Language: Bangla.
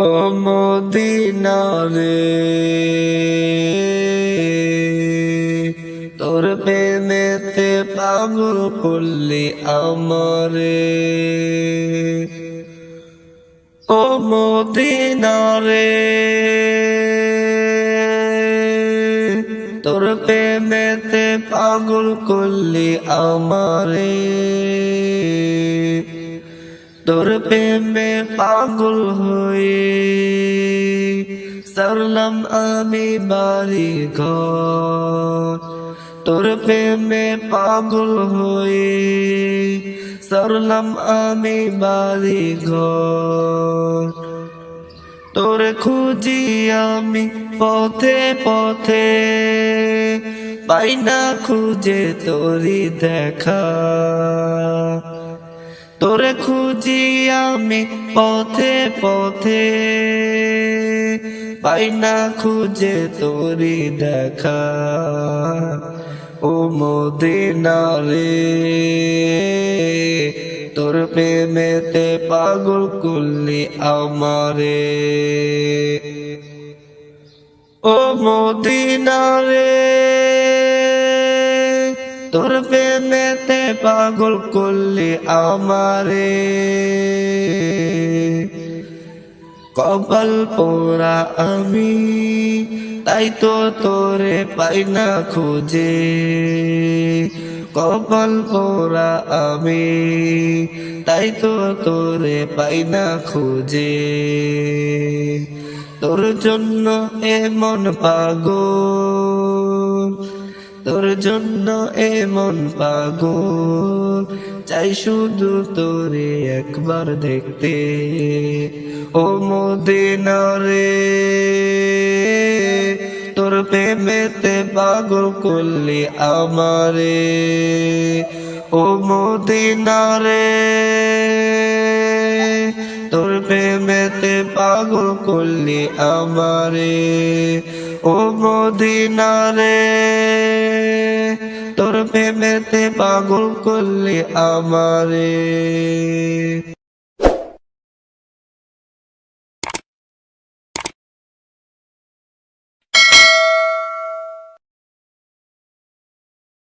ও মদিনা রে, তোর প্রেমেতে পাগল করলি আমারে। ও মদিনা রে, তোর প্রেমেতে পাগল করলি আমারে। তোর প্রেমে পাগল হয়ে সারলাম আমি বাড়ি ঘর। তোর প্রেমে পাগল হয়ে সারলাম আমি বাড়ি ঘর। তোর খুঁজি আমি পথে পথে, পাই না খুঁজে তোরি দেখা। তোরে খুঁজি আমি পথে পথে, পাই না খুঁজে তোরি দেখা। ও মদিনা রে, তোর প্রেমেতে পাগল করলি আমারে। ও মদিনা রে, তোর প্রেমেতে পাগল করলি আমারে। কপাল পোড়া আমি, তাই তো তোরে পাই না খুঁজে। কপাল পোড়া আমি, তাই তো তোরে পাই না খুঁজে। তোর জন্য এমন পাগল, তোর জন্য এমন পাগল, চাই শুধু তোরে একবার দেখতে। ও মদিনা রে, তোর প্রেমেতে পাগল করলি আমারে। ও মদিনা রে, তোর প্রেমেতে পাগল করলি আমারে। ও মদিনা রে, তোর প্রেমেতে পাগল করলি আমারে।